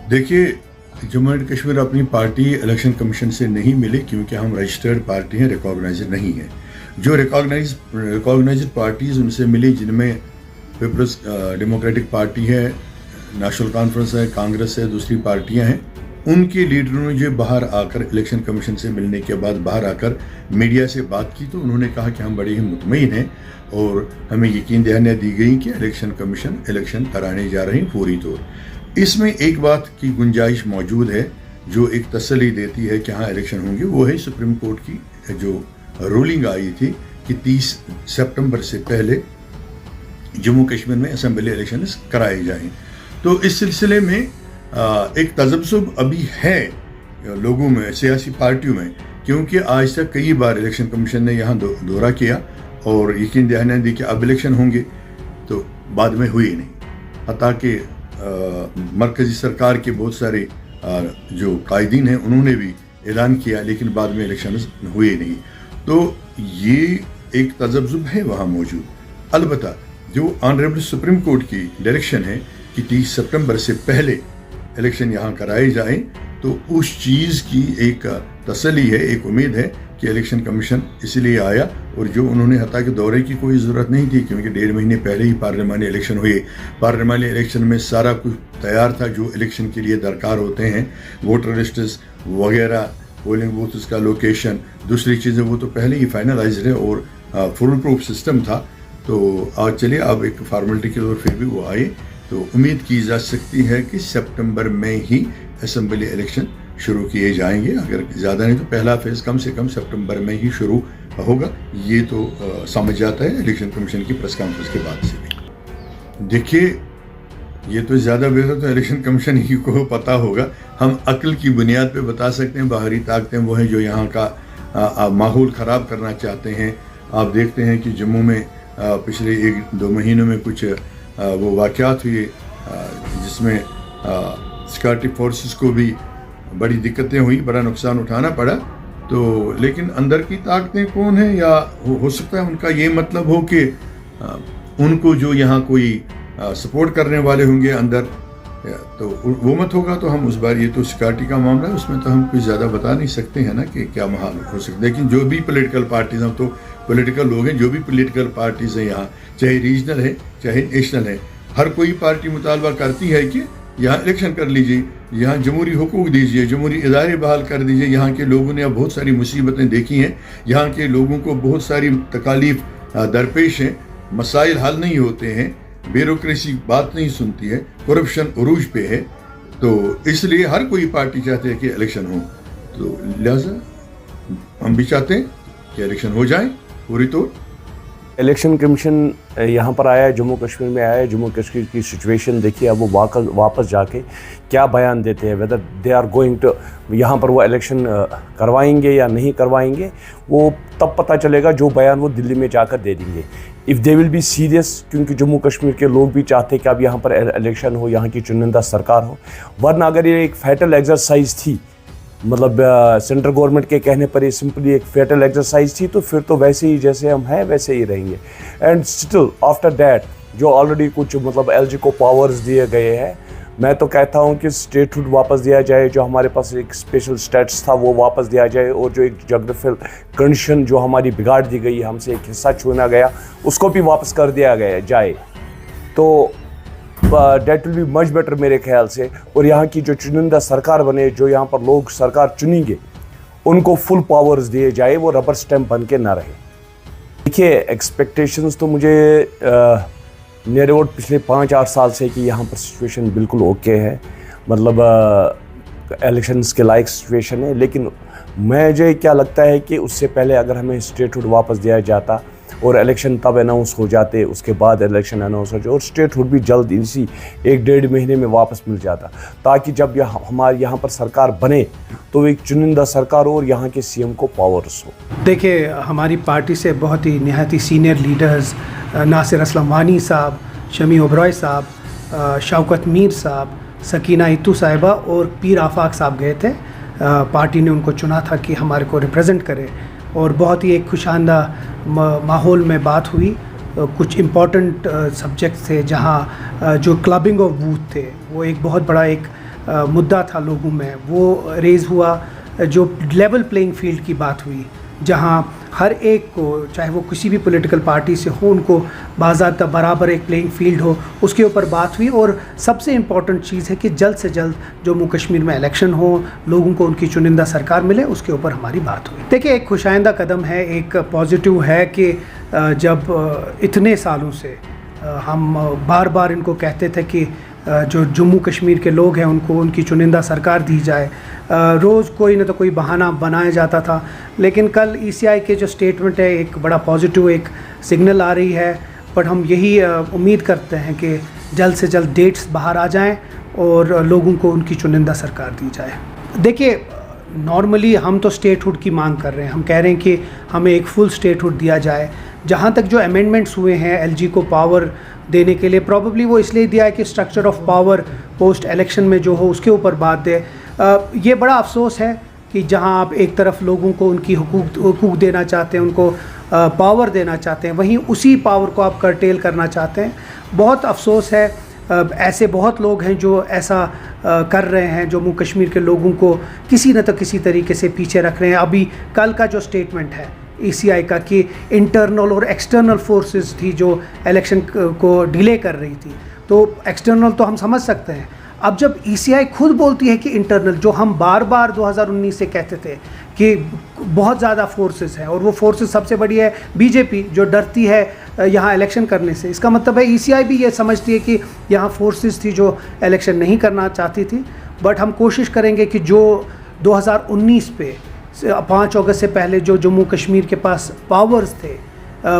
देखिए, जम्मू एंड कश्मीर अपनी party election commission से नहीं मिली क्योंकि हम रजिस्टर्ड पार्टी हैं, रिकॉग्नाइज्ड नहीं है। जो रिकॉग्नाइज्ड पार्टीज उनसे मिली, जिनमें पीपल्स डेमोक्रेटिक पार्टी है, नेशनल कॉन्फ्रेंस है, कांग्रेस है, दूसरी पार्टियां हैं। उनके लीडरों ने जो बाहर आकर इलेक्शन कमीशन से मिलने के बाद बाहर आकर मीडिया से बात की तो उन्होंने कहा कि हम बड़े ही मुतमईन हैं और हमें यकीन दहानियाँ दी गई कि इलेक्शन कमीशन इलेक्शन कराने जा रही फौरी तौर। इसमें एक बात की गुंजाइश मौजूद है जो एक तसल्ली देती है कि हाँ इलेक्शन होंगे, वो है सुप्रीम कोर्ट की जो रूलिंग आई थी कि 30 सितंबर से पहले जम्मू कश्मीर में असेंबली इलेक्शन कराए जाएं। तो इस सिलसिले में एक तजब्जुब अभी है लोगों में, सियासी पार्टियों में, क्योंकि आज तक कई बार इलेक्शन कमीशन ने यहाँ दौरा किया और यकीन दहानियाँ दी कि अब इलेक्शन होंगे, तो बाद में हुई नहीं। हत्ता कि मरकजी सरकार के बहुत सारे जो कायदीन हैं उन्होंने भी ऐलान किया, लेकिन बाद में इलेक्शन हुए नहीं। तो ये एक तजब्जुब है वहाँ मौजूद। अलबत्ता जो ऑनरेबल सुप्रीम कोर्ट की डायरेक्शन है कि 30 सितंबर से पहले इलेक्शन यहाँ कराए जाएं, तो उस चीज़ की एक तसल्ली है, एक उम्मीद है कि इलेक्शन कमीशन इसलिए आया। और जो उन्होंने हत्ता के दौरे की कोई ज़रूरत नहीं थी क्योंकि 1.5 महीने पहले ही पार्लियामानी इलेक्शन हुए। पार्लियामानी इलेक्शन में सारा कुछ तैयार था जो इलेक्शन के लिए दरकार होते हैं, वोटर लिस्ट्स वगैरह, पोलिंग बूथ का लोकेशन, दूसरी चीज़ें, वो तो पहले ही फाइनलाइज है और फुल प्रूफ सिस्टम था। तो आज चलिए, अब एक फार्मेलिटी के तौर फिर भी वो आए, तो उम्मीद की जा सकती है कि सितंबर में ही असेंबली इलेक्शन शुरू किए जाएंगे। अगर ज़्यादा नहीं तो पहला फेज़ कम से कम सितंबर में ही शुरू होगा। ये तो समझ जाता है इलेक्शन कमीशन की प्रेस कॉन्फ्रेंस के बाद से भी। देखिए, ये तो ज़्यादा बेहतर तो इलेक्शन कमीशन ही को पता होगा। हम अक्ल की बुनियाद पे बता सकते हैं, बाहरी ताकतें वो हैं जो यहाँ का माहौल ख़राब करना चाहते हैं। आप देखते हैं कि जम्मू में पिछले 1-2 महीनों में कुछ वो वाक़यात हुए जिसमें सिक्योरिटी फोर्सेस को भी बड़ी दिक्कतें हुई, बड़ा नुकसान उठाना पड़ा। तो लेकिन अंदर की ताकतें कौन है, या हो सकता है उनका ये मतलब हो कि उनको जो यहाँ कोई सपोर्ट करने वाले होंगे अंदर, तो वो मत होगा। तो हम उस बार, ये तो सिक्योरिटी का मामला है, उसमें तो हम कुछ ज़्यादा बता नहीं सकते हैं ना कि क्या माहौल हो सकता है। लेकिन जो भी पॉलिटिकल पार्टीज, हम तो पॉलिटिकल लोग हैं, जो भी पॉलिटिकल पार्टीज हैं यहाँ, चाहे रीजनल है चाहे नेशनल है, हर कोई पार्टी मुतालबा करती है कि यहाँ इलेक्शन कर लीजिए, यहाँ जमहूरी हुकूक दीजिए, जमहूरी इदारे बहाल कर दीजिए। यहाँ के लोगों ने अब बहुत सारी मुसीबतें देखी हैं, यहाँ के लोगों को बहुत सारी तकालीफ दरपेश हैं, मसाइल हल नहीं होते हैं, ब्यूरोक्रेसी बात नहीं सुनती है, करप्शन उरूज पे है। तो इसलिए हर कोई पार्टी चाहती है कि इलेक्शन हो। तो लिहाजा हम भी चाहते हैं कि इलेक्शन हो जाए पूरी तौर। इलेक्शन कमीशन यहाँ पर आया है, जम्मू कश्मीर में आया है। जम्मू कश्मीर की सिचुएशन देखिए, अब वो वापस जाके क्या बयान देते हैं, whether they are going to, यहाँ पर वो इलेक्शन करवाएंगे या नहीं करवाएंगे, वो तब पता चलेगा जो बयान वो दिल्ली में जाकर दे देंगे। If they will be serious, क्योंकि जम्मू कश्मीर के लोग भी चाहते हैं कि अब यहाँ पर इलेक्शन हो, यहाँ की चुनिंदा सरकार हो। वरना अगर ये एक फैटल एक्सरसाइज थी, मतलब सेंट्रल गवर्नमेंट के कहने पर ये सिंपली एक फेटल एक्सरसाइज थी, तो फिर तो वैसे ही जैसे हम हैं वैसे ही रहेंगे। एंड स्टिल आफ्टर दैट जो ऑलरेडी कुछ मतलब एलजी को पावर्स दिए गए हैं, मैं तो कहता हूं कि स्टेटहुड वापस दिया जाए, जो हमारे पास एक स्पेशल स्टेटस था वो वापस दिया जाए, और जो एक जोग्राफिकल कंडीशन जो हमारी बिगाड़ दी गई, हमसे एक हिस्सा छूना गया, उसको भी वापस कर दिया गया जाए, तो that will be much better मेरे ख्याल से। और यहाँ की जो चुनिंदा सरकार बने, जो यहाँ पर लोग सरकार चुनेंगे, उनको फुल पावर्स दिए जाए, वो रबर स्टैम्प बन के ना रहे। देखिए, एक्सपेक्टेशंस तो मुझे नियर अबाउट पिछले 5-8 साल से कि यहाँ पर सिचुएशन बिल्कुल ओके है, मतलब इलेक्शंस के लायक सिचुएशन है। लेकिन मुझे क्या लगता है कि उससे पहले अगर हमें स्टेटहुड वापस दिया जाता और इलेक्शन तब अनाउंस हो जाते, उसके बाद इलेक्शन अनाउंस हो जाए, और स्टेटहुड भी जल्द इसी 1-1.5 महीने में वापस मिल जाता, ताकि जब हमारे यहाँ पर सरकार बने तो एक चुनिंदा सरकार हो और यहाँ के सीएम को पावर्स हो। देखिए, हमारी पार्टी से बहुत ही नहायत ही सीनियर लीडर्स नासिर असलम वानी साहब, शमी ओबरॉय साहब, शौकत मीर साहब, सकीना इत्तू साहिबा और पीर आफाक साहब गए थे। पार्टी ने उनको चुना था कि हमारे को रिप्रेजेंट करे, और बहुत ही एक खुशांदा माहौल में बात हुई। कुछ इम्पॉर्टेंट सब्जेक्ट्स थे, जहाँ जो क्लबिंग ऑफ बूथ थे, वो एक बहुत बड़ा एक मुद्दा था लोगों में वो रेज़ हुआ, जो लेवल प्लेइंग फील्ड की बात हुई, जहां हर एक को, चाहे वो किसी भी पॉलिटिकल पार्टी से हो, उनको बाज़ाब्ता बराबर एक प्लेइंग फील्ड हो, उसके ऊपर बात हुई। और सबसे इम्पॉर्टेंट चीज़ है कि जल्द से जल्द जम्मू कश्मीर में इलेक्शन हो, लोगों को उनकी चुनिंदा सरकार मिले, उसके ऊपर हमारी बात हुई। देखिए, एक खुशाइंदा कदम है, एक पॉजिटिव है कि जब इतने सालों से हम बार बार इनको कहते थे कि जो जम्मू कश्मीर के लोग हैं उनको उनकी चुनिंदा सरकार दी जाए, रोज़ कोई ना तो कोई बहाना बनाया जाता था, लेकिन कल ECI के जो स्टेटमेंट है, एक बड़ा पॉजिटिव एक सिग्नल आ रही है। बट हम यही उम्मीद करते हैं कि जल्द से जल्द डेट्स बाहर आ जाएं और लोगों को उनकी चुनिंदा सरकार दी जाए। देखिए, नॉर्मली हम तो स्टेटहुड की मांग कर रहे हैं, हम कह रहे हैं कि हमें एक फुल स्टेटहुड दिया जाए। जहाँ तक जो अमेंडमेंट्स हुए हैं LG को पावर देने के लिए, प्रॉबली वो इसलिए दिया है कि structure of power post election में जो हो उसके ऊपर बात दे। ये बड़ा अफसोस है कि जहां आप एक तरफ लोगों को उनकी हुकूक देना चाहते हैं, उनको पावर देना चाहते हैं, वहीं उसी पावर को आप कर्टेल करना चाहते हैं। बहुत अफसोस है, ऐसे बहुत लोग हैं जो ऐसा कर रहे हैं, जम्मू कश्मीर के लोगों को किसी न तो किसी तरीके से पीछे रख रहे हैं। अभी कल का जो स्टेटमेंट है ECI का कि इंटरनल और एक्सटर्नल फोर्सेस थी जो इलेक्शन को डिले कर रही थी, तो एक्सटर्नल तो हम समझ सकते हैं। अब जब ECI खुद बोलती है कि इंटरनल, जो हम बार बार 2019 से कहते थे कि बहुत ज़्यादा फोर्सेस हैं, और वो फोर्सेस सबसे बड़ी है BJP जो डरती है यहाँ इलेक्शन करने से, इसका मतलब है ECI भी ये समझती है कि यहाँ फोर्सेस थी जो इलेक्शन नहीं करना चाहती थी। बट हम कोशिश करेंगे कि जो 2019 पे 5 अगस्त से पहले जो जम्मू कश्मीर के पास पावर्स थे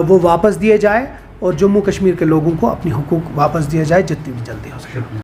वो वापस दिए जाए और जम्मू कश्मीर के लोगों को अपनी हुकूक वापस दिया जाए जितनी भी जल्दी हो सके।